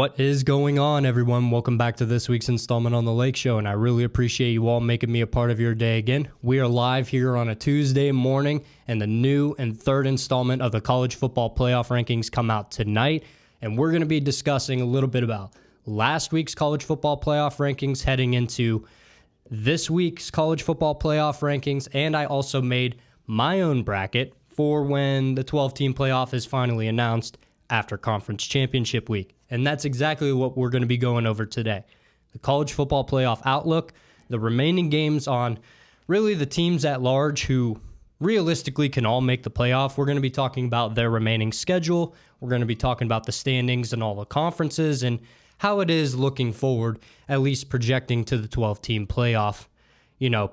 What is going on, everyone? Welcome back to this week's installment on The Lake Show, and I really appreciate you all making me a part of your day again. We are live here on a Tuesday morning, and the new and third installment of the college football playoff rankings come out tonight, and we're going to be discussing a little bit about last week's college football playoff rankings heading into this week's college football playoff rankings, and I also made my own bracket for when the 12-team playoff is finally announced after conference championship week. And that's exactly what we're going to be going over today. The college football playoff outlook, the remaining games on really the teams at large who realistically can all make the playoff. We're going to be talking about their remaining schedule. We're going to be talking about the standings and all the conferences and how it is looking forward, at least projecting to the 12-team playoff,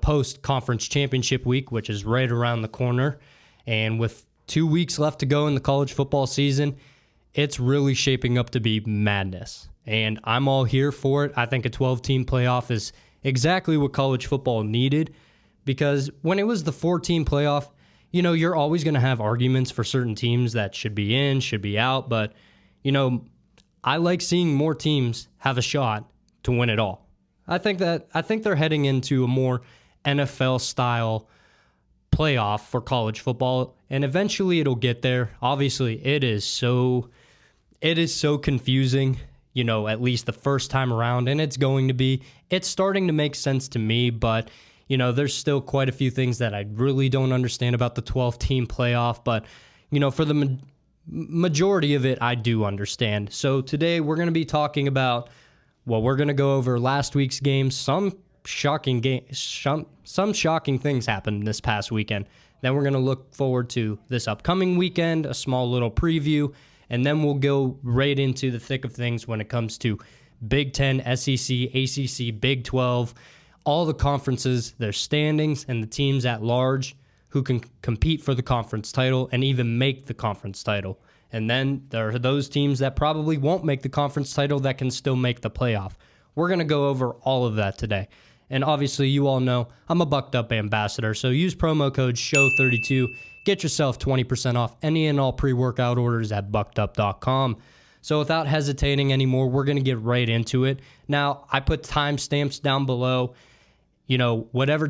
post-conference championship week, which is right around the corner. And with 2 weeks left to go in the college football season, it's really shaping up to be madness. And I'm all here for it. I think a 12-team playoff is exactly what college football needed, because when it was the 4-team playoff, you're always going to have arguments for certain teams that should be in, should be out. But, I like seeing more teams have a shot to win it all. I think they're heading into a more NFL-style playoff for college football, and eventually it'll get there. Obviously, it is so confusing, at least the first time around, and it's starting to make sense to me, but there's still quite a few things that I really don't understand about the 12-team playoff, but for the majority of it, I do understand. So today we're going to be talking about, we're going to go over last week's games. Some shocking things happened this past weekend. Then we're going to look forward to this upcoming weekend, a small little preview, and then we'll go right into the thick of things when it comes to Big Ten, SEC, ACC, Big 12, all the conferences, their standings, and the teams at large who can compete for the conference title and even make the conference title. And then there are those teams that probably won't make the conference title that can still make the playoff. We're going to go over all of that today. And obviously, you all know I'm a Bucked Up ambassador, so use promo code SHOW32. Get yourself 20% off any and all pre-workout orders at buckedup.com. So without hesitating anymore, we're going to get right into it. Now, I put timestamps down below. Whatever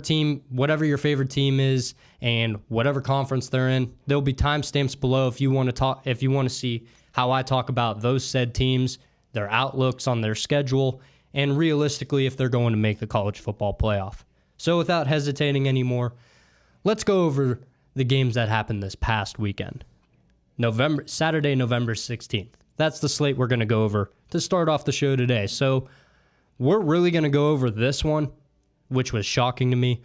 your favorite team is and whatever conference they're in, there'll be timestamps below if you want to see how I talk about those said teams, their outlooks on their schedule, and realistically if they're going to make the college football playoff. So without hesitating anymore, let's go over the games that happened this past weekend. Saturday, November 16th. That's the slate we're going to go over to start off the show today. So we're really going to go over this one, which was shocking to me.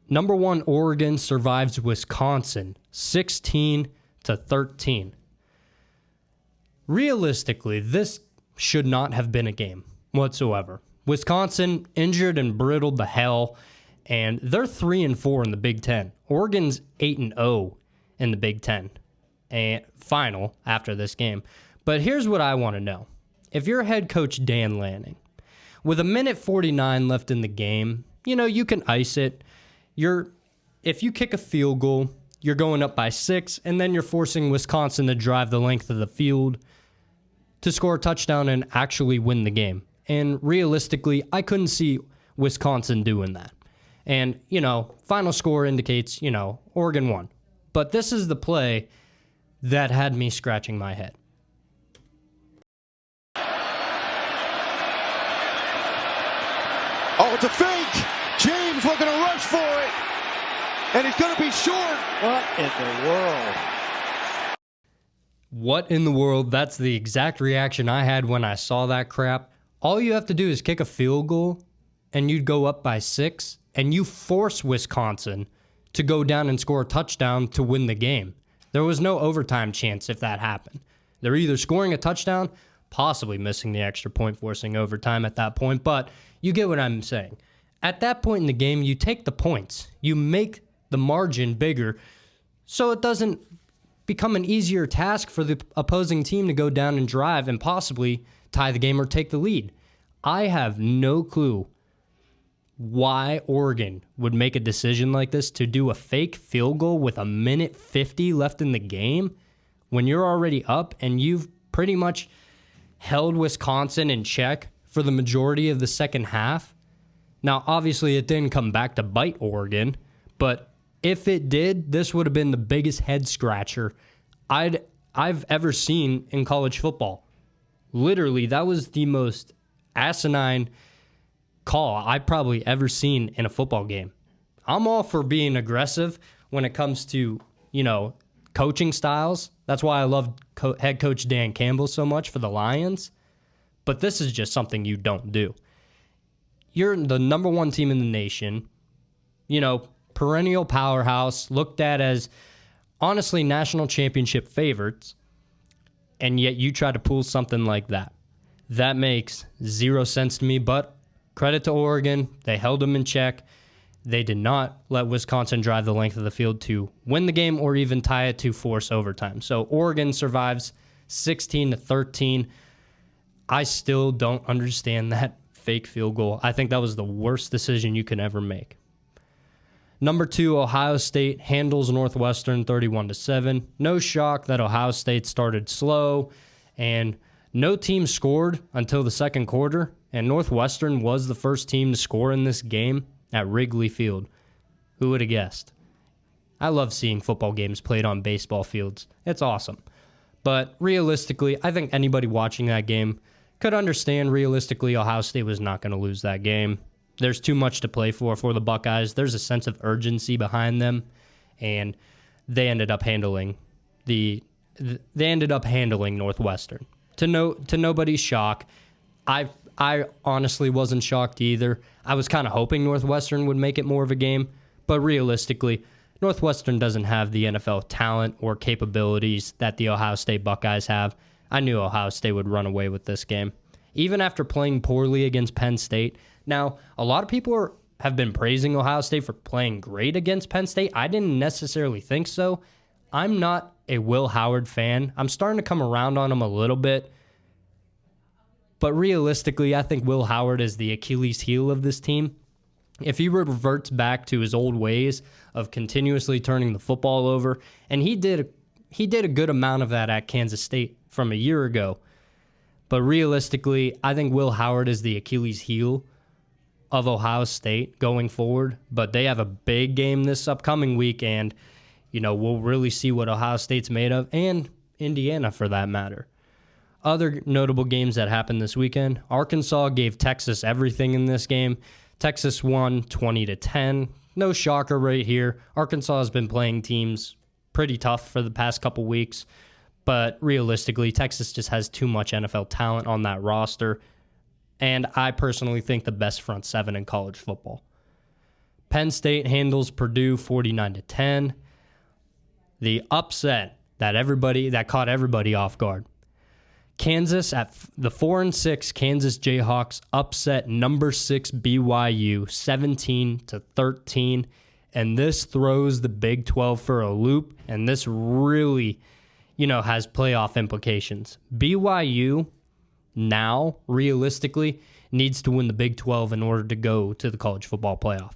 Number 1, Oregon survives Wisconsin 16-13. Realistically, this should not have been a game whatsoever. Wisconsin injured and brittled the hell, and they're 3-4 in the Big Ten. Oregon's 8-0 in the Big Ten and final after this game. But here's what I want to know. If you're head coach Dan Lanning, with 1:49 left in the game, you can ice it. If you kick a field goal, you're going up by 6, and then you're forcing Wisconsin to drive the length of the field to score a touchdown and actually win the game. And realistically, I couldn't see Wisconsin doing that. And, final score indicates, Oregon won. But this is the play that had me scratching my head. Oh, it's a fake. James looking to rush for it. And he's going to be short. What in the world? What in the world? That's the exact reaction I had when I saw that crap. All you have to do is kick a field goal, and you'd go up by 6, and you force Wisconsin to go down and score a touchdown to win the game. There was no overtime chance if that happened. They're either scoring a touchdown, possibly missing the extra point, forcing overtime at that point, but you get what I'm saying. At that point in the game, you take the points. You make the margin bigger so it doesn't become an easier task for the opposing team to go down and drive and possibly tie the game or take the lead. I have no clue why Oregon would make a decision like this to do a fake field goal with 1:50 left in the game when you're already up and you've pretty much held Wisconsin in check for the majority of the second half. Now, obviously, it didn't come back to bite Oregon, but if it did, this would have been the biggest head scratcher I've ever seen in college football. Literally, that was the most asinine call I've probably ever seen in a football game. I'm all for being aggressive when it comes to, coaching styles. That's why I love head coach Dan Campbell so much for the Lions. But this is just something you don't do. You're the number one team in the nation, perennial powerhouse, looked at as, honestly, national championship favorites, and yet you try to pull something like that. That makes zero sense to me, but credit to Oregon. They held them in check. They did not let Wisconsin drive the length of the field to win the game or even tie it to force overtime. So Oregon survives 16-13. I still don't understand that fake field goal. I think that was the worst decision you can ever make. Number 2, Ohio State handles Northwestern 31-7. No shock that Ohio State started slow, and no team scored until the second quarter, and Northwestern was the first team to score in this game at Wrigley Field. Who would have guessed? I love seeing football games played on baseball fields. It's awesome. But realistically, I think anybody watching that game could understand realistically Ohio State was not going to lose that game. There's too much to play for the Buckeyes. There's a sense of urgency behind them, and they ended up handling Northwestern. To nobody's shock. I honestly wasn't shocked either. I was kind of hoping Northwestern would make it more of a game, but realistically, Northwestern doesn't have the NFL talent or capabilities that the Ohio State Buckeyes have. I knew Ohio State would run away with this game. Even after playing poorly against Penn State. Now, a lot of people have been praising Ohio State for playing great against Penn State. I didn't necessarily think so. I'm not a Will Howard fan. I'm starting to come around on him a little bit. But realistically, I think Will Howard is the Achilles heel of this team. If he reverts back to his old ways of continuously turning the football over, and he did a good amount of that at Kansas State from a year ago. But realistically, I think Will Howard is the Achilles heel of Ohio State going forward. But they have a big game this upcoming week, and we'll really see what Ohio State's made of, and Indiana for that matter. Other notable games that happened this weekend: Arkansas gave Texas everything in this game. Texas won 20-10. No shocker right here. Arkansas has been playing teams pretty tough for the past couple weeks, but realistically, Texas just has too much NFL talent on that roster, and I personally think the best front seven in college football. Penn State handles Purdue 49-10. The upset that caught everybody off guard. Kansas at the 4-6 Kansas Jayhawks upset number 6 BYU 17-13, and this throws the Big 12 for a loop, and this really, has playoff implications. BYU now realistically needs to win the Big 12 in order to go to the college football playoff.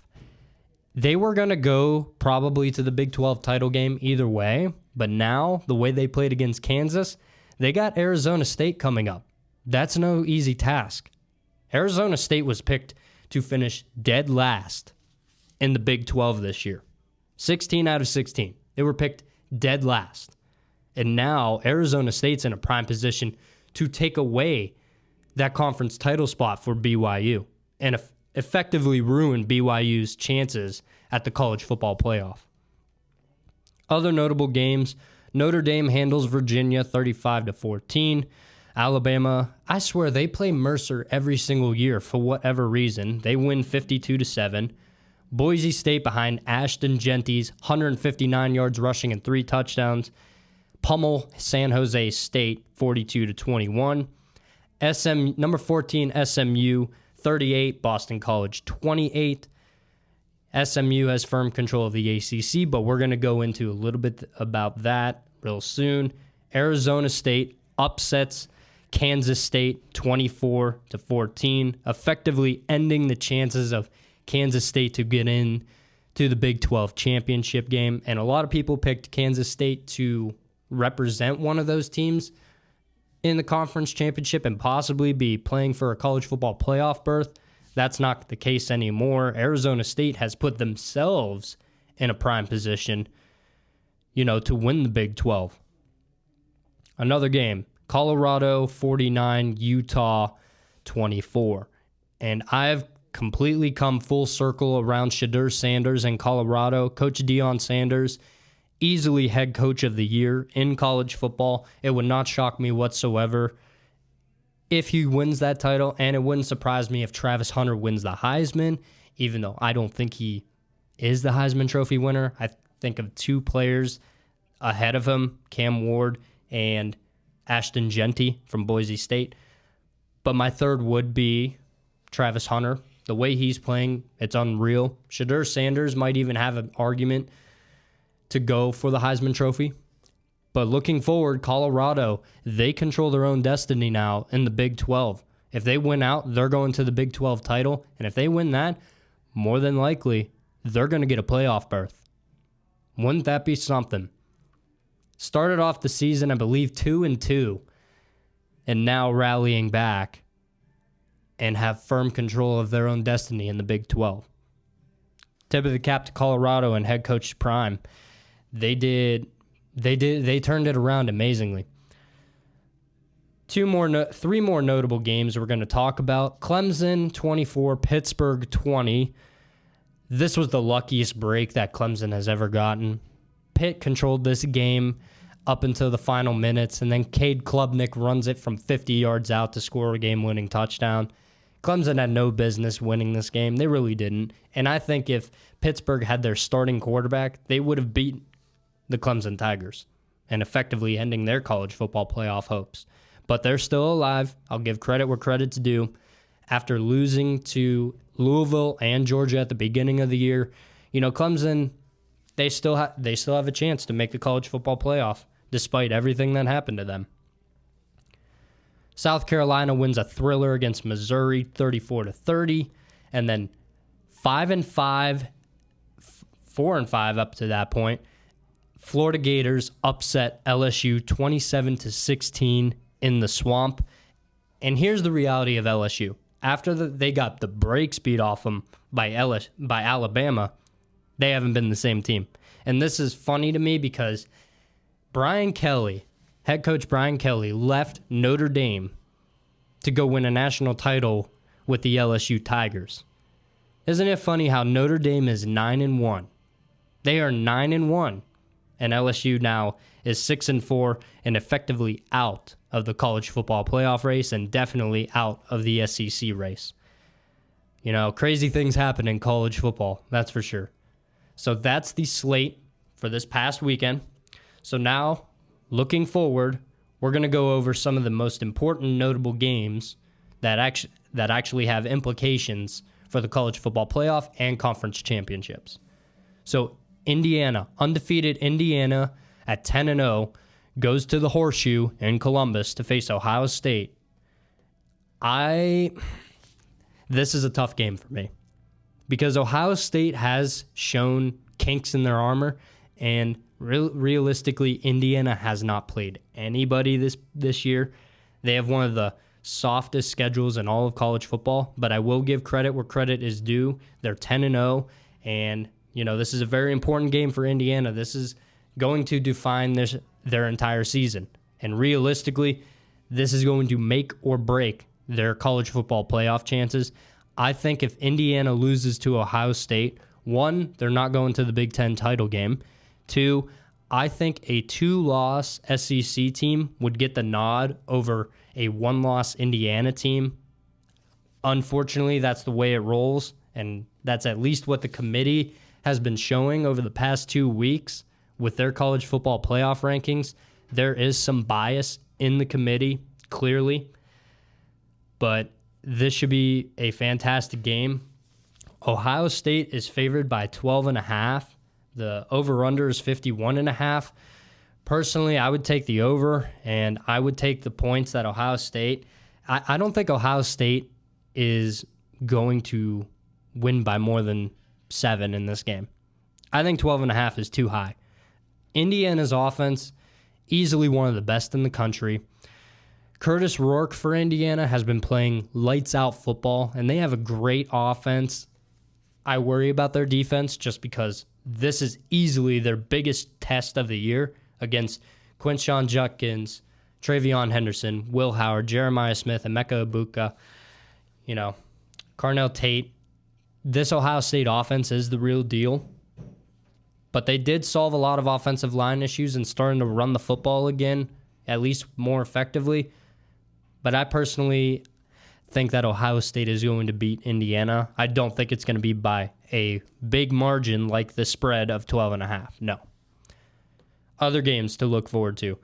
They were going to go probably to the Big 12 title game either way, but now the way they played against Kansas, they got Arizona State coming up. That's no easy task. Arizona State was picked to finish dead last in the Big 12 this year. 16 out of 16. They were picked dead last. And now Arizona State's in a prime position to take away that conference title spot for BYU and effectively ruin BYU's chances at the college football playoff. Other notable games: Notre Dame handles Virginia 35-14. Alabama, I swear they play Mercer every single year for whatever reason. They win 52-7. Boise State behind Ashton Genty's 159 yards rushing and 3 touchdowns. Pummel San Jose State 42-21. Number 14 SMU 38, Boston College 28. SMU has firm control of the ACC, but we're going to go into a little bit about that real soon. Arizona State upsets Kansas State 24-14, effectively ending the chances of Kansas State to get in to the Big 12 championship game. And a lot of people picked Kansas State to represent one of those teams in the conference championship and possibly be playing for a college football playoff berth. That's not the case anymore. Arizona State has put themselves in a prime position, to win the Big 12. Another game, Colorado 49, Utah 24. And I've completely come full circle around Shedeur Sanders in Colorado. Coach Deion Sanders, easily head coach of the year in college football. It would not shock me whatsoever if he wins that title, and it wouldn't surprise me if Travis Hunter wins the Heisman, even though I don't think he is the Heisman Trophy winner. I think of two players ahead of him, Cam Ward and Ashton Genty from Boise State. But my third would be Travis Hunter. The way he's playing, it's unreal. Shedeur Sanders might even have an argument to go for the Heisman Trophy. But looking forward, Colorado, they control their own destiny now in the Big 12. If they win out, they're going to the Big 12 title. And if they win that, more than likely, they're going to get a playoff berth. Wouldn't that be something? Started off the season, I believe, 2-2, and now rallying back and have firm control of their own destiny in the Big 12. Tip of the cap to Colorado and head coach Prime. They turned it around amazingly. Three more notable games we're going to talk about. Clemson 24, Pittsburgh 20. This was the luckiest break that Clemson has ever gotten. Pitt controlled this game up until the final minutes, and then Cade Klubnik runs it from 50 yards out to score a game-winning touchdown. Clemson had no business winning this game. They really didn't. And I think if Pittsburgh had their starting quarterback, they would have beat the Clemson Tigers and effectively ending their college football playoff hopes. But they're still alive. I'll give credit where credit's due. After losing to Louisville and Georgia at the beginning of the year, Clemson, they still have a chance to make the college football playoff despite everything that happened to them. South Carolina wins a thriller against Missouri 34-30, and then 4-5 up to that point. Florida Gators upset LSU 27-16 in the Swamp. And here's the reality of LSU. After they got the brakes beat off them by Alabama, they haven't been the same team. And this is funny to me because head coach Brian Kelly, left Notre Dame to go win a national title with the LSU Tigers. Isn't it funny how Notre Dame is 9-1? They are 9-1. And LSU now is 6-4 and effectively out of the college football playoff race and definitely out of the SEC race. Crazy things happen in college football, that's for sure. So that's the slate for this past weekend. So now, looking forward, we're going to go over some of the most important notable games that actually have implications for the college football playoff and conference championships. So undefeated Indiana at 10-0, goes to the Horseshoe in Columbus to face Ohio State. This is a tough game for me because Ohio State has shown kinks in their armor, and realistically, Indiana has not played anybody this year. They have one of the softest schedules in all of college football, but I will give credit where credit is due. They're 10-0, and this is a very important game for Indiana. This is going to define their entire season. And realistically, this is going to make or break their college football playoff chances. I think if Indiana loses to Ohio State, 1, they're not going to the Big Ten title game. 2, I think a 2-loss SEC team would get the nod over a 1-loss Indiana team. Unfortunately, that's the way it rolls, and that's at least what the committee has been showing over the past 2 weeks with their college football playoff rankings. There is some bias in the committee, clearly, but this should be a fantastic game. Ohio State is favored by 12.5. The over-under is 51.5. Personally, I would take the over, and I would take the points that Ohio State. I don't think Ohio State is going to win by more than 7 in this game. I think 12.5 is too high. Indiana's offense, easily one of the best in the country. Curtis Rourke for Indiana has been playing lights-out football, and they have a great offense. I worry about their defense just because this is easily their biggest test of the year against Quinshon Judkins, Travion Henderson, Will Howard, Jeremiah Smith, and Emeka Ibuka, Carnell Tate. This Ohio State offense is the real deal. But they did solve a lot of offensive line issues and starting to run the football again, at least more effectively. But I personally think that Ohio State is going to beat Indiana. I don't think it's going to be by a big margin like the spread of 12.5. No. Other games to look forward to.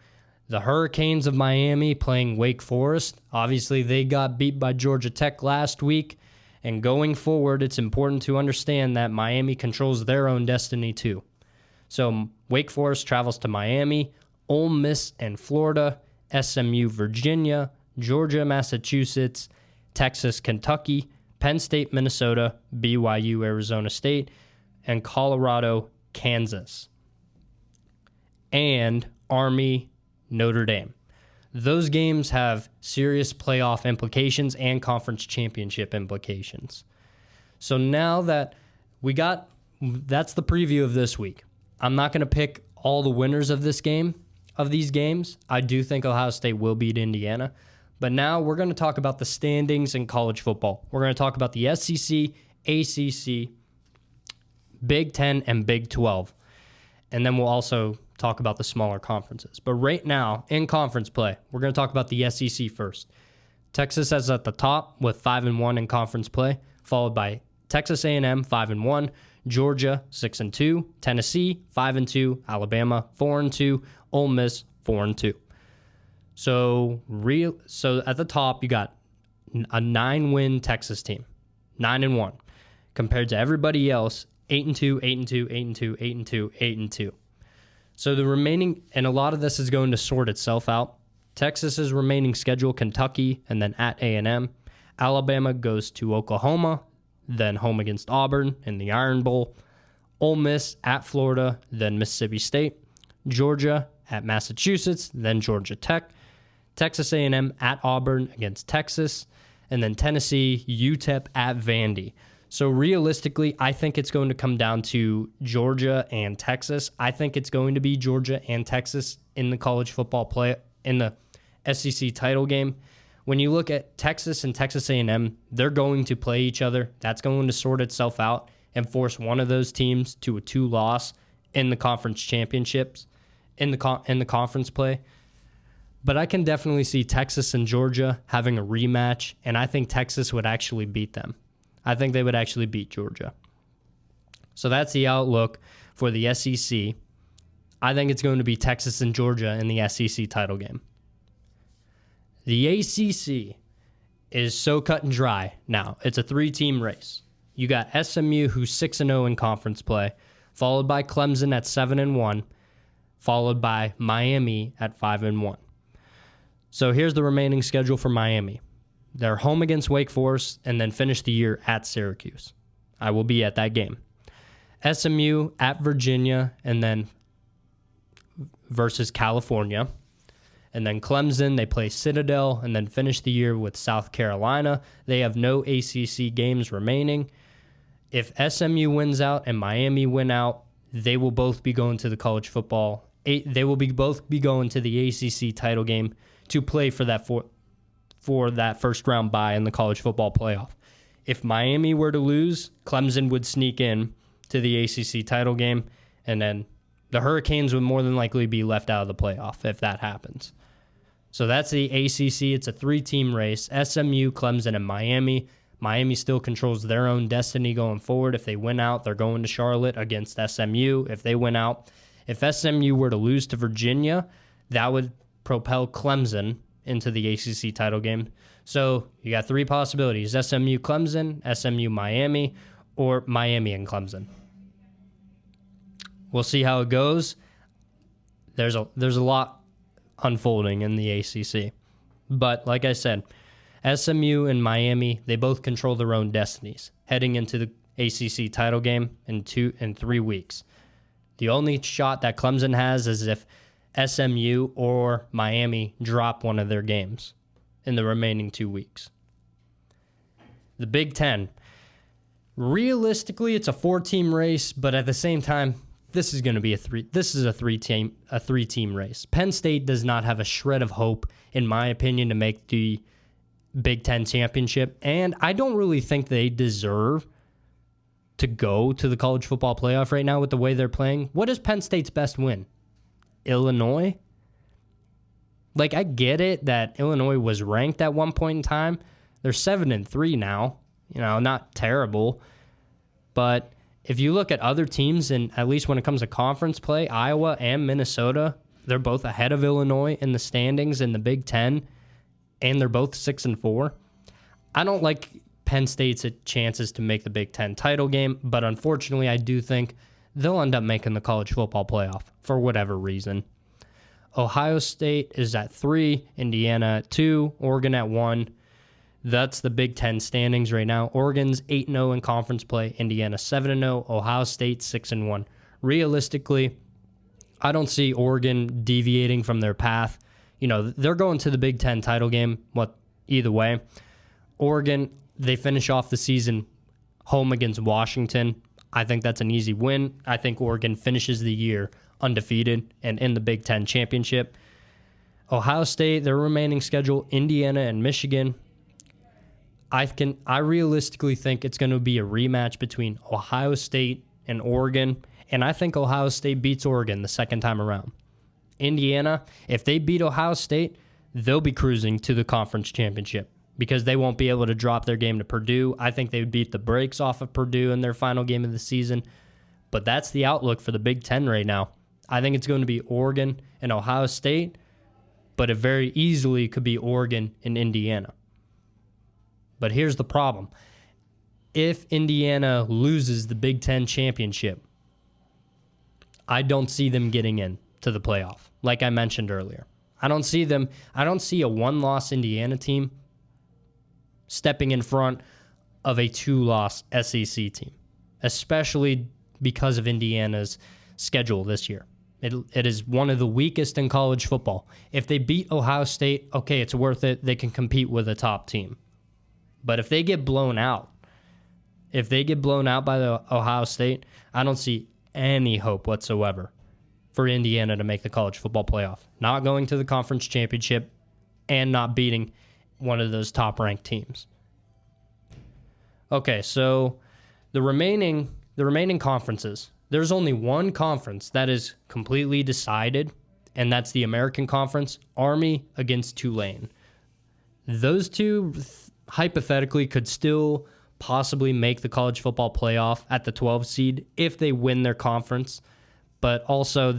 The Hurricanes of Miami playing Wake Forest. Obviously, they got beat by Georgia Tech last week. And going forward, it's important to understand that Miami controls their own destiny too. So Wake Forest travels to Miami, Ole Miss and Florida, SMU, Virginia, Georgia, Massachusetts, Texas, Kentucky, Penn State, Minnesota, BYU, Arizona State, and Colorado, Kansas, and Army, Notre Dame. Those games have serious playoff implications and conference championship implications. So now that that's the preview of this week. I'm not going to pick all the winners of these games. I do think Ohio State will beat Indiana. But now we're going to talk about the standings in college football. We're going to talk about the SEC, ACC, Big 10, and Big 12. And then we'll also talk about the smaller conferences. But right now, in conference play, we're going to talk about the SEC first. Texas is at the top with 5-1 in conference play, followed by Texas A&M 5-1, Georgia 6-2, Tennessee 5-2, Alabama 4-2, Ole Miss 4-2. So at the top, you got a 9-win Texas team, 9-1, compared to everybody else, 8-2, 8-2, 8-2, 8-2, 8-2. So the remaining, and a lot of this is going to sort itself out. Texas's remaining schedule: Kentucky, and then at A&M. Alabama goes to Oklahoma, then home against Auburn in the Iron Bowl. Ole Miss at Florida, then Mississippi State. Georgia at Massachusetts, then Georgia Tech. Texas A&M at Auburn against Texas, and then Tennessee, UTEP at Vandy. So realistically, I think it's going to come down to Georgia and Texas. I think it's going to be Georgia and Texas in the college football play in the SEC title game. When you look at Texas and Texas A&M, they're going to play each other. That's going to sort itself out and force one of those teams to a 2-loss in the conference championships, in the conference play. But I can definitely see Texas and Georgia having a rematch, and I think Texas would actually beat them. I think they would actually beat Georgia. So that's the outlook for the SEC. I think it's going to be Texas and Georgia in the SEC title game. The ACC is so cut and dry now. It's a 3-team race. You got SMU, who's 6-0 in conference play, followed by Clemson at 7-1, followed by Miami at 5-1. So here's the remaining schedule for Miami. They're home against Wake Forest and then finish the year at Syracuse. I will be at that game. SMU at Virginia and then versus California. And then Clemson, they play Citadel and then finish the year with South Carolina. They have no ACC games remaining. If SMU wins out and Miami win out, they will both be going to the college football. They will both be going to the ACC title game to play for that first round bye in the college football playoff. If Miami were to lose, Clemson would sneak in to the ACC title game, and then the Hurricanes would more than likely be left out of the playoff if that happens. So that's the ACC. It's a 3-team race. SMU, Clemson, and Miami. Miami still controls their own destiny going forward. If they win out, they're going to Charlotte against SMU. If they win out, if SMU were to lose to Virginia, that would propel Clemson into the ACC title game. So you got 3 possibilities: SMU, Clemson, SMU, Miami, or Miami and Clemson. We'll see how it goes. There's a lot unfolding in the ACC. But like I said, SMU and Miami, they both control their own destinies heading into the ACC title game in 3 weeks. The only shot that Clemson has is if SMU or Miami drop one of their games. in the remaining 2 weeks. The Big Ten. Realistically, it's a 4-team race, but at the same time, this is going to be a three-team race. Penn State does not have a shred of hope, in my opinion, to make the Big Ten championship, and I don't really think they deserve to go to the college football playoff right now with the way they're playing. What is Penn State's best win? Illinois? Like, I get it that Illinois was ranked at one point in time. They're 7-3 now. Not terrible. But if you look at other teams, and at least when it comes to conference play, Iowa and Minnesota, they're both ahead of Illinois in the standings in the Big Ten, and they're both 6-4. I don't like Penn State's chances to make the Big Ten title game, but unfortunately, I do think they'll end up making the college football playoff for whatever reason. Ohio State is at 3, Indiana at 2, Oregon at 1. That's the Big Ten standings right now. Oregon's 8-0 in conference play, Indiana 7-0, Ohio State 6-1. Realistically, I don't see Oregon deviating from their path. They're going to the Big Ten title game, either way. Oregon, they finish off the season home against Washington. I think that's an easy win. I think Oregon finishes the year undefeated and in the Big Ten championship. Ohio State, their remaining schedule, Indiana and Michigan. I realistically think it's going to be a rematch between Ohio State and Oregon, and I think Ohio State beats Oregon the second time around. Indiana, if they beat Ohio State, they'll be cruising to the conference championship because they won't be able to drop their game to Purdue. I think they would beat the brakes off of Purdue in their final game of the season, but that's the outlook for the Big Ten right now. I think it's going to be Oregon and Ohio State, but it very easily could be Oregon and Indiana. But here's the problem. If Indiana loses the Big Ten championship, I don't see them getting in to the playoff, like I mentioned earlier. I don't see a one-loss Indiana team stepping in front of a two-loss SEC team, especially because of Indiana's schedule this year. It is one of the weakest in college football. If they beat Ohio State, okay, it's worth it. They can compete with a top team. But if they get blown out by the Ohio State, I don't see any hope whatsoever for Indiana to make the college football playoff. Not going to the conference championship and not beating one of those top-ranked teams. Okay, so the remaining conferences, there's only one conference that is completely decided, and that's the American Conference, Army against Tulane. Those two hypothetically could still possibly make the college football playoff at the 12 seed if they win their conference. But also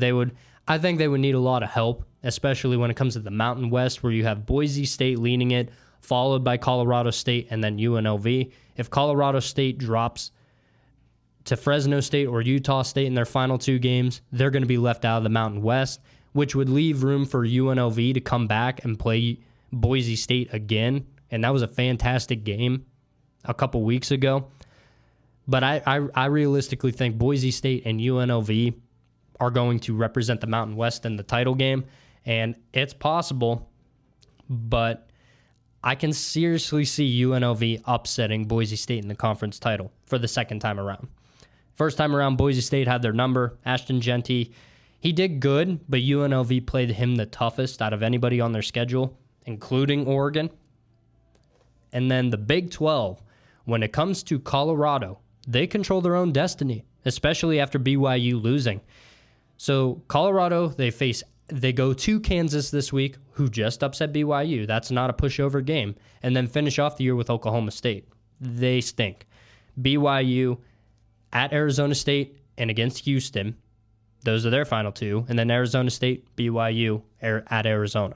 I think they would need a lot of help, especially when it comes to the Mountain West, where you have Boise State leading it, followed by Colorado State and then UNLV. If Colorado State drops to Fresno State or Utah State in their final two games, they're going to be left out of the Mountain West, which would leave room for UNLV to come back and play Boise State again. And that was a fantastic game a couple weeks ago. But I realistically think Boise State and UNLV are going to represent the Mountain West in the title game. And it's possible, but I can seriously see UNLV upsetting Boise State in the conference title for the second time around. First time around, Boise State had their number. Ashton Genty, he did good, but UNLV played him the toughest out of anybody on their schedule, including Oregon. And then the Big 12, when it comes to Colorado, they control their own destiny, especially after BYU losing. So Colorado, they go to Kansas this week, who just upset BYU. That's not a pushover game. And then finish off the year with Oklahoma State. They stink. BYU at Arizona State and against Houston. Those are their final two. And then Arizona State, BYU at Arizona.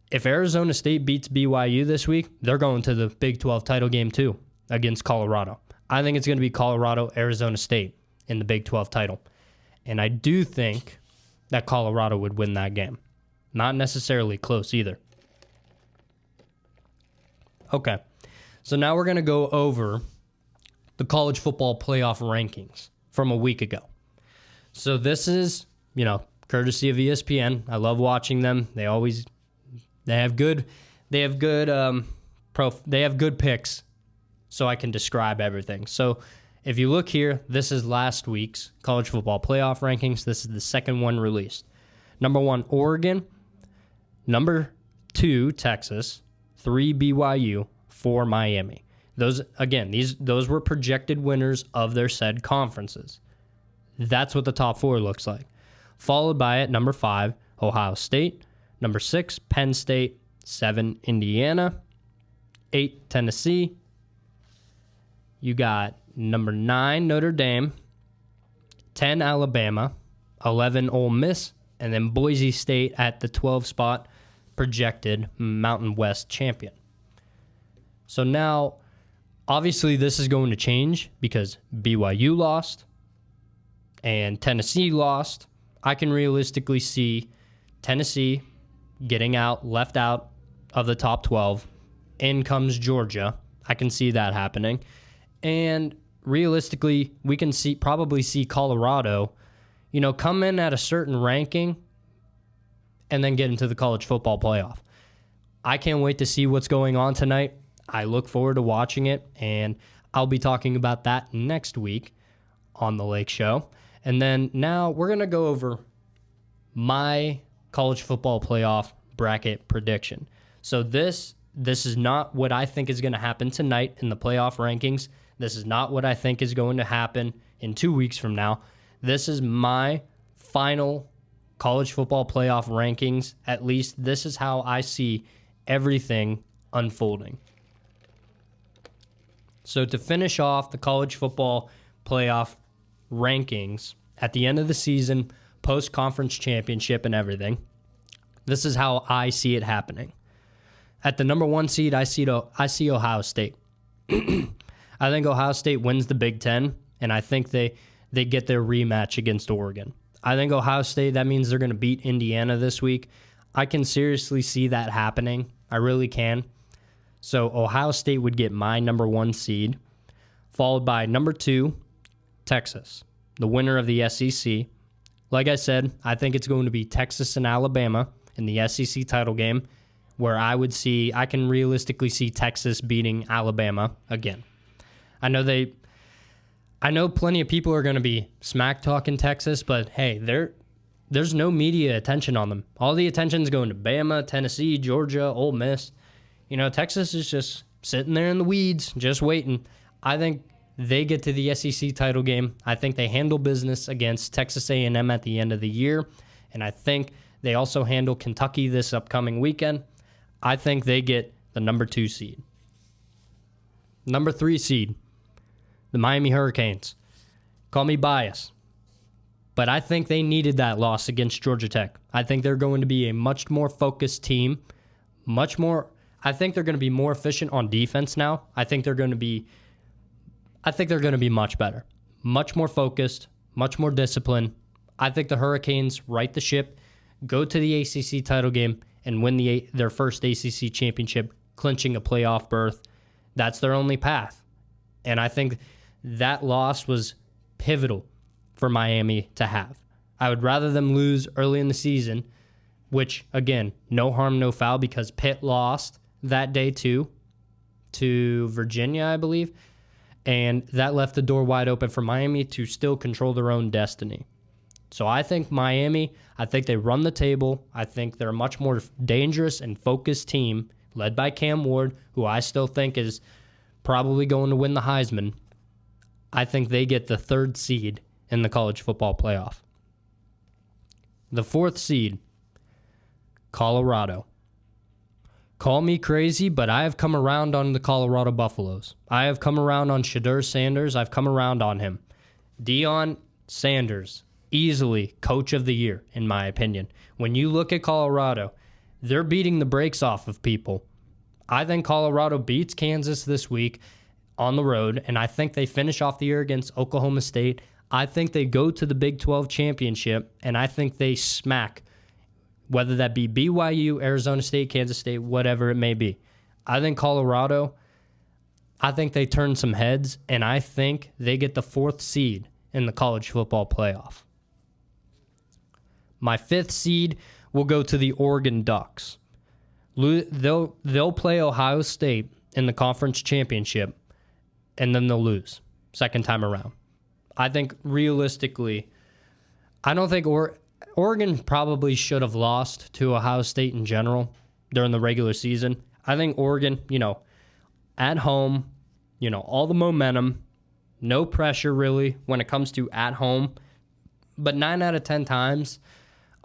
If Arizona State beats BYU this week, they're going to the Big 12 title game too against Colorado. I think it's going to be Colorado, Arizona State in the Big 12 title. And I do think that Colorado would win that game. Not necessarily close either. Okay, so now we're going to go over the college football playoff rankings from a week ago. So this is, courtesy of ESPN. I love watching them. They have good they have good they have good picks, so I can describe everything. So if you look here, this is last week's college football playoff rankings. This is the second one released. Number 1, Oregon. Number 2, Texas. 3, BYU. 4, Miami. Those were projected winners of their said conferences. That's what the top 4 looks like. Followed by at number 5, Ohio State. Number 6, Penn State. 7, Indiana. 8, Tennessee. You got number 9, Notre Dame. 10, Alabama. 11, Ole Miss. And then Boise State at the 12 spot, projected Mountain West champion. So now, obviously, this is going to change because BYU lost and Tennessee lost. I can realistically see Tennessee getting left out of the top 12. In comes Georgia. I can see that happening. And realistically, we can probably see Colorado, come in at a certain ranking and then get into the college football playoff. I can't wait to see what's going on tonight. I look forward to watching it, and I'll be talking about that next week on the Lake Show. And then now we're going to go over my college football playoff bracket prediction. So this is not what I think is going to happen tonight in the playoff rankings. This is not what I think is going to happen in 2 weeks from now. This is my final college football playoff rankings. At least this is how I see everything unfolding. So to finish off the college football playoff rankings at the end of the season, post-conference championship and everything, this is how I see it happening. At the number 1 seed, I see Ohio State. I think Ohio State wins the Big Ten, and I think they get their rematch against Oregon. I think Ohio State, that means they're going to beat Indiana this week. I can seriously see that happening. I really can. So Ohio State would get my number 1 seed, followed by number 2, Texas, the winner of the SEC. Like I said, I think it's going to be Texas and Alabama in the SEC title game, where I can realistically see Texas beating Alabama again. I know plenty of people are going to be smack talking Texas, but hey, there's no media attention on them. All the attention's going to Bama, Tennessee, Georgia, Ole Miss. Texas is just sitting there in the weeds, just waiting. I think they get to the SEC title game. I think they handle business against Texas A&M at the end of the year, and I think they also handle Kentucky this upcoming weekend. I think they get the number 2 seed. Number 3 seed, the Miami Hurricanes. Call me biased, but I think they needed that loss against Georgia Tech. I think they're going to be a much more focused team, I think they're going to be more efficient on defense now. I think they're going to be much better, much more focused, much more disciplined. I think the Hurricanes right the ship, go to the ACC title game, and win their first ACC championship, clinching a playoff berth. That's their only path. And I think that loss was pivotal for Miami to have. I would rather them lose early in the season, which, again, no harm, no foul, because Pitt lost that day too to Virginia, I believe. And that left the door wide open for Miami to still control their own destiny. So I think Miami, I think they run the table. I think they're a much more dangerous and focused team led by Cam Ward, who I still think is probably going to win the Heisman. I think they get the 3rd seed in the college football playoff. The 4th seed, Colorado. Call me crazy, but I have come around on the Colorado Buffaloes. I have come around on Shedeur Sanders. I've come around on him. Deion Sanders, easily coach of the year, in my opinion. When you look at Colorado, they're beating the brakes off of people. I think Colorado beats Kansas this week on the road, and I think they finish off the year against Oklahoma State. I think they go to the Big 12 championship, and I think they smack, whether that be BYU, Arizona State, Kansas State, whatever it may be. I think Colorado, I think they turn some heads, and I think they get the 4th seed in the college football playoff. My 5th seed will go to the Oregon Ducks. They'll play Ohio State in the conference championship, and then they'll lose second time around. I think realistically, I don't think Oregon probably should have lost to Ohio State in general during the regular season. I think Oregon, at home, all the momentum, no pressure really when it comes to at home. But 9 out of 10 times,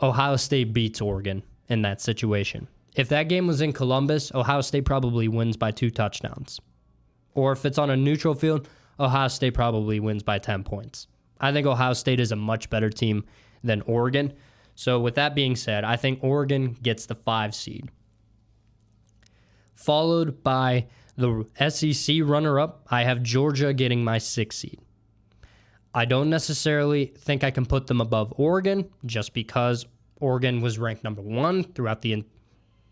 Ohio State beats Oregon in that situation. If that game was in Columbus, Ohio State probably wins by 2 touchdowns. Or if it's on a neutral field, Ohio State probably wins by 10 points. I think Ohio State is a much better team than Oregon. So with that being said, I think Oregon gets the 5 seed. Followed by the SEC runner-up, I have Georgia getting my 6 seed. I don't necessarily think I can put them above Oregon just because Oregon was ranked number 1 throughout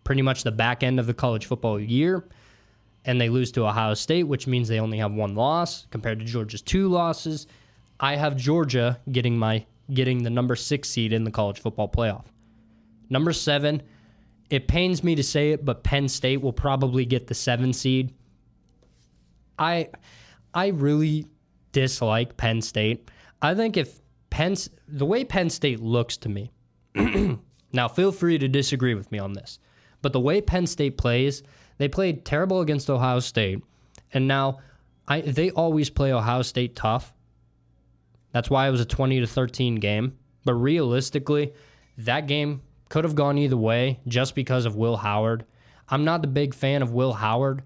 pretty much the back end of the college football year, and they lose to Ohio State, which means they only have 1 loss compared to Georgia's 2 losses. I have Georgia getting the number 6 seed in the college football playoff. Number 7, it pains me to say it, but Penn State will probably get the 7 seed. I really dislike Penn State. I think the way Penn State looks to me, now feel free to disagree with me on this, but the way Penn State plays, they played terrible against Ohio State, and now they always play Ohio State tough. That's why it was a 20-13 game. But realistically, that game could have gone either way just because of Will Howard. I'm not a big fan of Will Howard,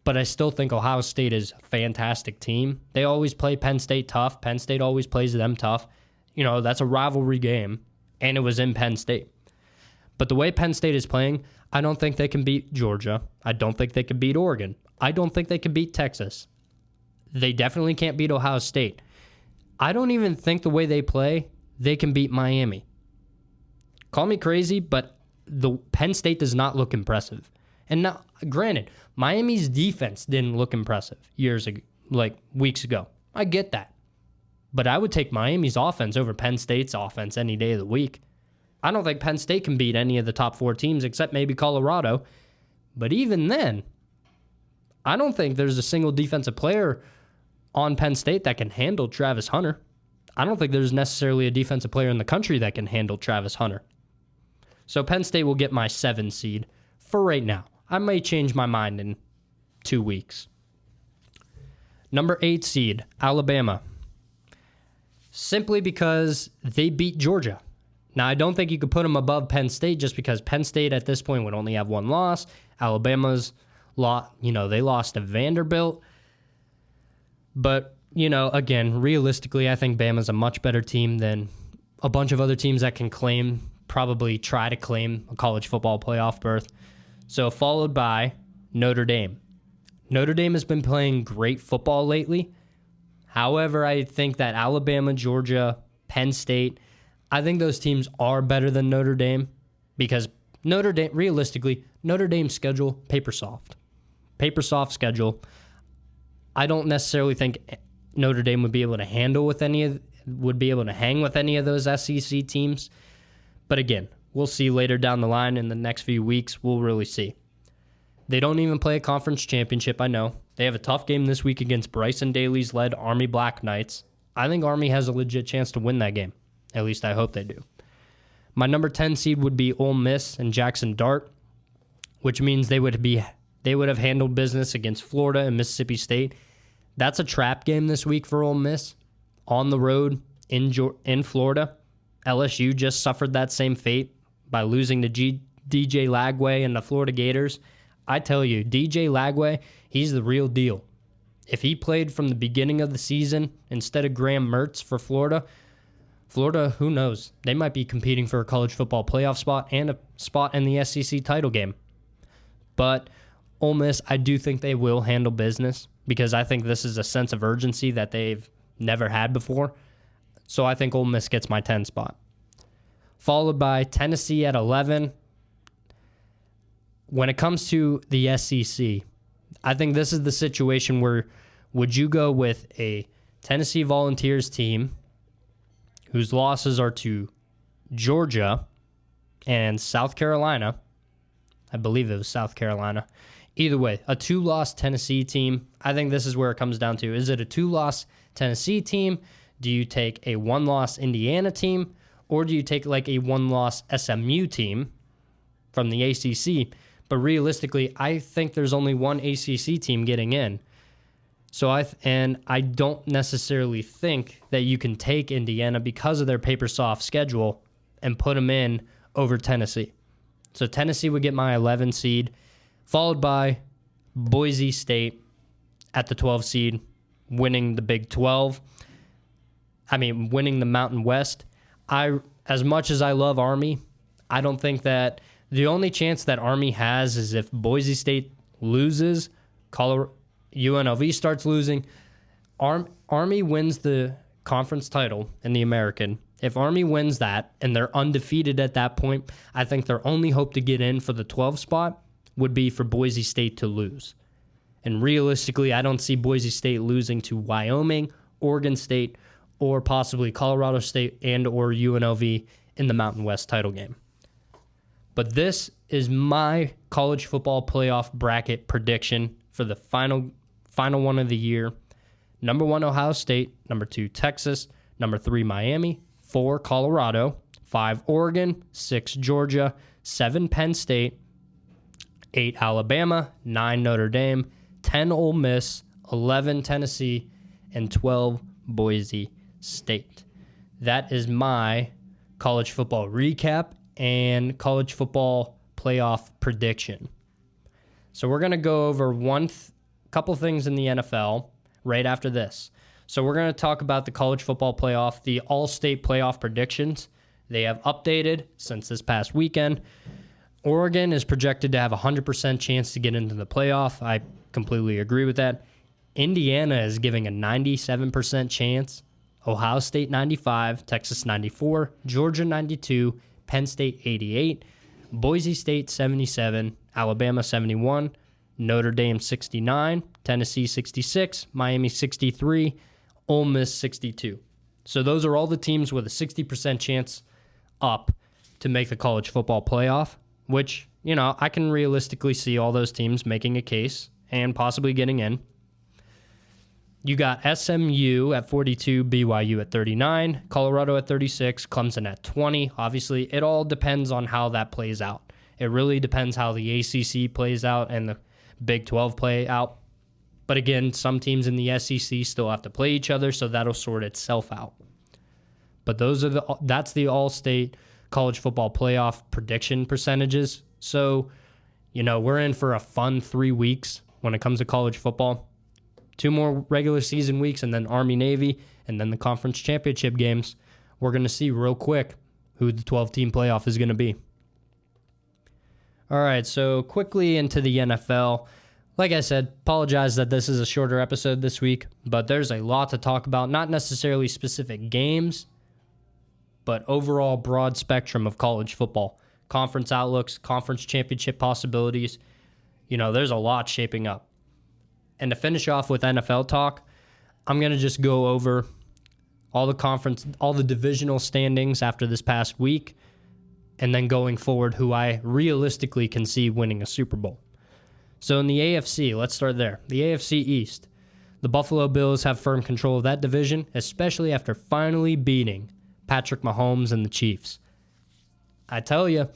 but I still think Ohio State is a fantastic team. They always play Penn State tough. Penn State always plays them tough. That's a rivalry game, and it was in Penn State. But the way Penn State is playing, I don't think they can beat Georgia. I don't think they can beat Oregon. I don't think they can beat Texas. They definitely can't beat Ohio State. I don't even think the way they play, they can beat Miami. Call me crazy, but the Penn State does not look impressive. And now, granted, Miami's defense didn't look impressive weeks ago. I get that. But I would take Miami's offense over Penn State's offense any day of the week. I don't think Penn State can beat any of the top 4 teams except maybe Colorado. But even then, I don't think there's a single defensive player on Penn State that can handle Travis Hunter. I don't think there's necessarily a defensive player in the country that can handle Travis Hunter. So Penn State will get my 7 seed for right now. I may change my mind in 2 weeks. Number 8 seed, Alabama. Simply because they beat Georgia. Now, I don't think you could put them above Penn State just because Penn State at this point would only have 1 loss. Alabama's they lost to Vanderbilt. But, again, realistically, I think Bama's a much better team than a bunch of other teams that can probably try to claim a college football playoff berth. So followed by Notre Dame. Notre Dame has been playing great football lately. However, I think that Alabama, Georgia, Penn State, I think those teams are better than Notre Dame because Notre Dame's schedule, paper soft schedule. I don't necessarily think Notre Dame would be able to hang with any of those SEC teams. But again, we'll see later down the line in the next few weeks. We'll really see. They don't even play a conference championship, I know. They have a tough game this week against Bryson Daly's led Army Black Knights. I think Army has a legit chance to win that game. At least I hope they do. My number 10 seed would be Ole Miss and Jackson Dart, which means they would have handled business against Florida and Mississippi State. That's a trap game this week for Ole Miss. On the road in Florida, LSU just suffered that same fate by losing to DJ Lagway and the Florida Gators. I tell you, DJ Lagway, he's the real deal. If he played from the beginning of the season instead of Graham Mertz for Florida, who knows? They might be competing for a college football playoff spot and a spot in the SEC title game. But Ole Miss, I do think they will handle business because I think this is a sense of urgency that they've never had before. So I think Ole Miss gets my 10 spot. Followed by Tennessee at 11. When it comes to the SEC, I think this is the situation where would you go with a Tennessee Volunteers team whose losses are to Georgia and South Carolina? I believe it was South Carolina. Either way, a 2-loss Tennessee team. I think this is where it comes down to. Is it a 2-loss Tennessee team? Do you take a 1-loss Indiana team? Or do you take like a 1-loss SMU team from the ACC? But realistically, I think there's only one ACC team getting in. So I don't necessarily think that you can take Indiana because of their paper soft schedule and put them in over Tennessee. So Tennessee would get my 11 seed, followed by Boise State at the 12 seed, winning the Big 12. Winning the Mountain West. As much as I love Army, I don't think that the only chance that Army has is if Boise State loses, UNLV starts losing. Army wins the conference title in the American. If Army wins that and they're undefeated at that point, I think their only hope to get in for the 12 spot would be for Boise State to lose. And realistically, I don't see Boise State losing to Wyoming, Oregon State, or possibly Colorado State and or UNLV in the Mountain West title game. But this is my college football playoff bracket prediction for the final one of the year. Number 1, Ohio State. Number 2, Texas. Number 3, Miami. 4, Colorado. 5, Oregon. 6, Georgia. 7, Penn State. 8, Alabama. 9, Notre Dame. 10, Ole Miss. 11, Tennessee. And 12, Boise State. That is my college football recap and college football playoff prediction. So we're going to go over couple things in the NFL right after this. So we're going to talk about the college football playoff, the AllState playoff predictions. They have updated since this past weekend. Oregon is projected to have a 100% chance to get into the playoff. I completely agree with that. Indiana is giving a 97% chance. Ohio State 95, Texas 94, Georgia 92, Penn State 88, Boise State 77, Alabama 71, Notre Dame 69, Tennessee 66, Miami 63, Ole Miss 62. So those are all the teams with a 60% chance up to make the college football playoff, which, I can realistically see all those teams making a case and possibly getting in. You got SMU at 42, BYU at 39, Colorado at 36, Clemson at 20. Obviously, it all depends on how that plays out. It really depends how the ACC plays out and the Big 12 play out. But again, some teams in the SEC still have to play each other, so that'll sort itself out. But that's the All-State college football playoff prediction percentages. So, we're in for a fun 3 weeks when it comes to college football. 2 more regular season weeks, and then Army-Navy, and then the conference championship games. We're going to see real quick who the 12-team playoff is going to be. All right, so quickly into the NFL. Like I said, apologize that this is a shorter episode this week, but there's a lot to talk about, not necessarily specific games, but overall broad spectrum of college football. Conference outlooks, conference championship possibilities. There's a lot shaping up. And to finish off with NFL talk, I'm going to just go over all the divisional standings after this past week, and then going forward who I realistically can see winning a Super Bowl. So in the AFC, let's start there. The AFC East, the Buffalo Bills have firm control of that division, especially after finally beating Patrick Mahomes and the Chiefs. I tell you,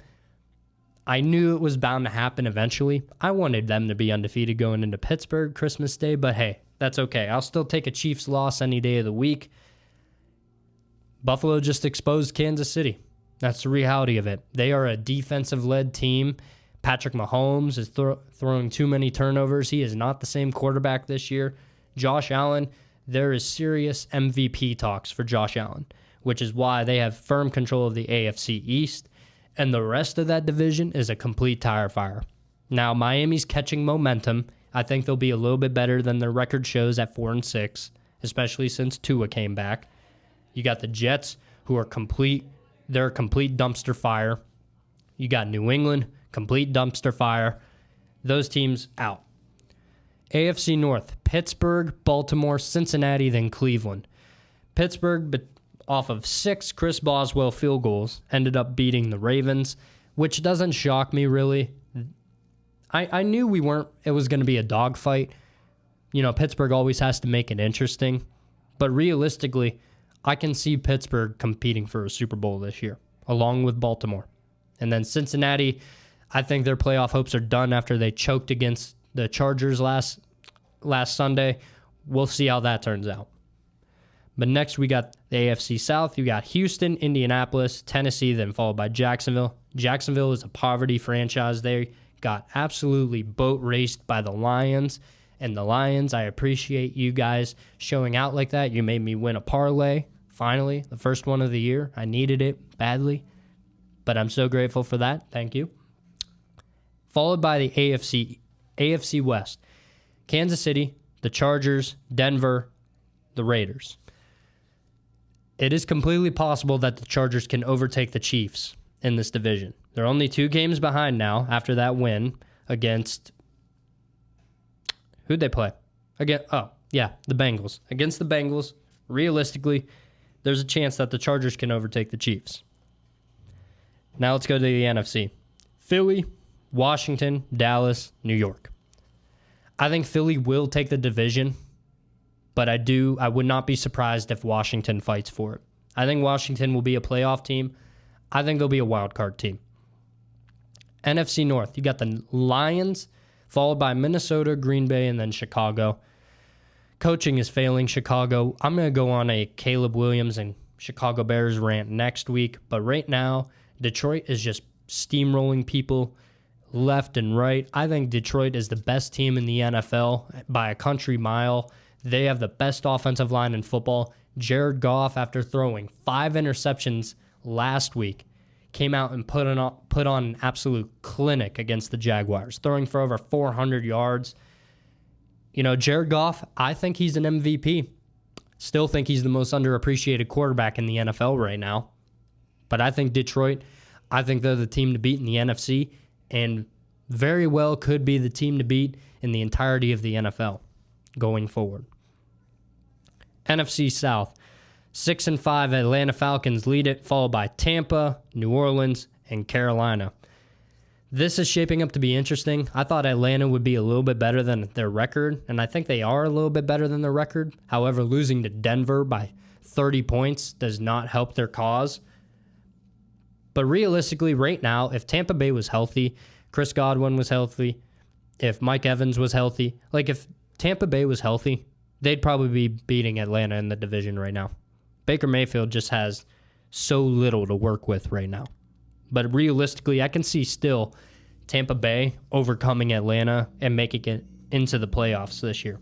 I knew it was bound to happen eventually. I wanted them to be undefeated going into Pittsburgh Christmas Day, but hey, that's okay. I'll still take a Chiefs loss any day of the week. Buffalo just exposed Kansas City. That's the reality of it. They are a defensive-led team. Patrick Mahomes is throwing too many turnovers. He is not the same quarterback this year. Josh Allen, there is serious MVP talks for Josh Allen, which is why they have firm control of the AFC East. And the rest of that division is a complete tire fire. Now, Miami's catching momentum. I think they'll be a little bit better than their record shows at 4-6, especially since Tua came back. You got the Jets, who are they're a complete dumpster fire. You got New England, complete dumpster fire. Those teams out. AFC North, Pittsburgh, Baltimore, Cincinnati, then Cleveland. Pittsburgh, but off of 6 Chris Boswell field goals, ended up beating the Ravens, which doesn't shock me really. I knew it was going to be a dogfight. Pittsburgh always has to make it interesting. But realistically, I can see Pittsburgh competing for a Super Bowl this year, along with Baltimore. And then Cincinnati, I think their playoff hopes are done after they choked against the Chargers last Sunday. We'll see how that turns out. But next we got the AFC South. You got Houston, Indianapolis, Tennessee, then followed by Jacksonville. Jacksonville is a poverty franchise. They got absolutely boat raced by the Lions. And the Lions, I appreciate you guys showing out like that. You made me win a parlay, finally, the first one of the year. I needed it badly, but I'm so grateful for that. Thank you. Followed by the AFC West. Kansas City, the Chargers, Denver, the Raiders. It is completely possible that the Chargers can overtake the Chiefs in this division. They're only 2 games behind now after that win against... Who'd they play? The Bengals. Against the Bengals, realistically, there's a chance that the Chargers can overtake the Chiefs. Now let's go to the NFC. Philly, Washington, Dallas, New York. I think Philly will take the division, but I would not be surprised if Washington fights for it. I think Washington will be a playoff team. I think they'll be a wild card team. NFC North, you got the Lions, followed by Minnesota, Green Bay, and then Chicago. Coaching is failing Chicago. I'm going to go on a Caleb Williams and Chicago Bears rant next week, but right now, Detroit is just steamrolling people left and right. I think Detroit is the best team in the NFL by a country mile. They have the best offensive line in football. Jared Goff, after throwing 5 interceptions last week, came out and put on an absolute clinic against the Jaguars, throwing for over 400 yards. Jared Goff, I think he's an MVP. Still think he's the most underappreciated quarterback in the NFL right now. But I think Detroit, I think they're the team to beat in the NFC, and very well could be the team to beat in the entirety of the NFL going forward. NFC South. 6-5 Atlanta Falcons lead it, followed by Tampa, New Orleans, and Carolina. This is shaping up to be interesting. I thought Atlanta would be a little bit better than their record, and I think they are a little bit better than their record. However, losing to Denver by 30 points does not help their cause. But realistically, right now, if Tampa Bay was healthy, Chris Godwin was healthy, if Mike Evans was healthy, if Tampa Bay was healthy, they'd probably be beating Atlanta in the division right now. Baker Mayfield just has so little to work with right now. But realistically, I can see still Tampa Bay overcoming Atlanta and making it into the playoffs this year.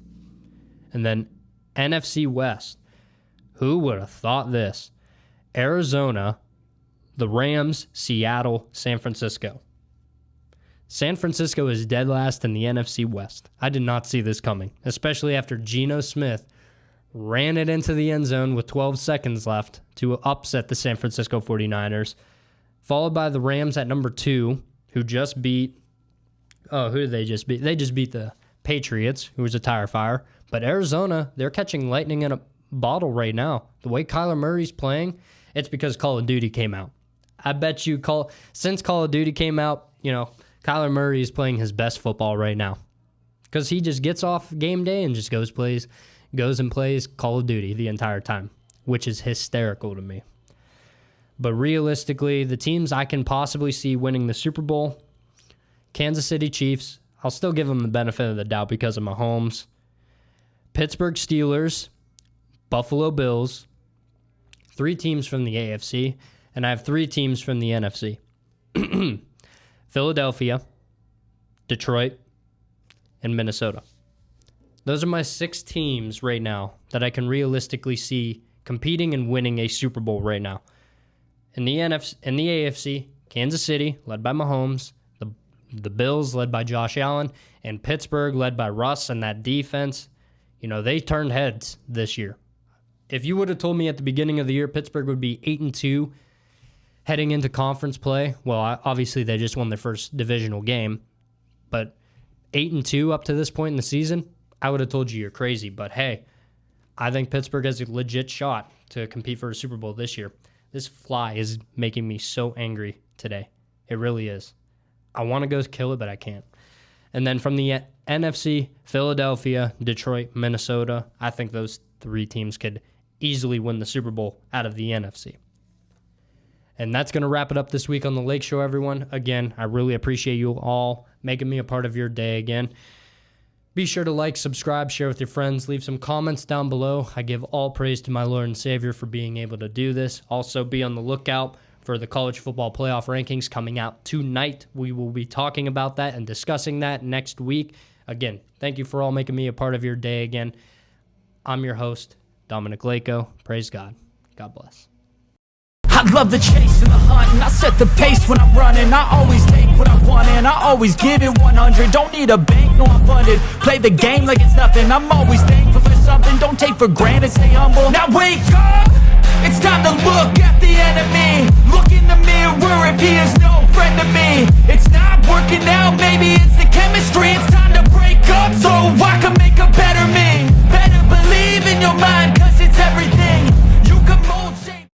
And then NFC West. Who would have thought this? Arizona, the Rams, Seattle, San Francisco. San Francisco is dead last in the NFC West. I did not see this coming, especially after Geno Smith ran it into the end zone with 12 seconds left to upset the San Francisco 49ers, followed by the Rams at number 2, who just beat... who did they just beat? They just beat the Patriots, who was a tire fire. But Arizona, they're catching lightning in a bottle right now. The way Kyler Murray's playing, it's because Call of Duty came out. I bet you since Call of Duty came out, Kyler Murray is playing his best football right now. Because he just gets off game day and just goes and plays Call of Duty the entire time, which is hysterical to me. But realistically, the teams I can possibly see winning the Super Bowl, Kansas City Chiefs, I'll still give them the benefit of the doubt because of Mahomes. Pittsburgh Steelers, Buffalo Bills, 3 teams from the AFC, and I have 3 teams from the NFC. Philadelphia, Detroit, and Minnesota. Those are my 6 teams right now that I can realistically see competing and winning a Super Bowl right now. In the AFC, Kansas City, led by Mahomes, the Bills, led by Josh Allen, and Pittsburgh, led by Russ and that defense. They turned heads this year. If you would have told me at the beginning of the year Pittsburgh would be 8-2 heading into conference play, well, obviously they just won their first divisional game, but 8-2 up to this point in the season, I would have told you you're crazy. But hey, I think Pittsburgh has a legit shot to compete for a Super Bowl this year. This fly is making me so angry today. It really is. I want to go kill it, but I can't. And then from the NFC, Philadelphia, Detroit, Minnesota. I think those 3 teams could easily win the Super Bowl out of the NFC. And that's going to wrap it up this week on the Lake Show, everyone. Again, I really appreciate you all making me a part of your day again. Be sure to like, subscribe, share with your friends, leave some comments down below. I give all praise to my Lord and Savior for being able to do this. Also, be on the lookout for the college football playoff rankings coming out tonight. We will be talking about that and discussing that next week. Again, thank you for all making me a part of your day again. I'm your host, Dominic Lako. Praise God. God bless. I love the chase and the hunt, and I set the pace when I'm running. I always take what I want and I always give it 100. Don't need a bank, no I'm funded. Play the game like it's nothing. I'm always thankful for something. Don't take for granted, stay humble. Now wake up!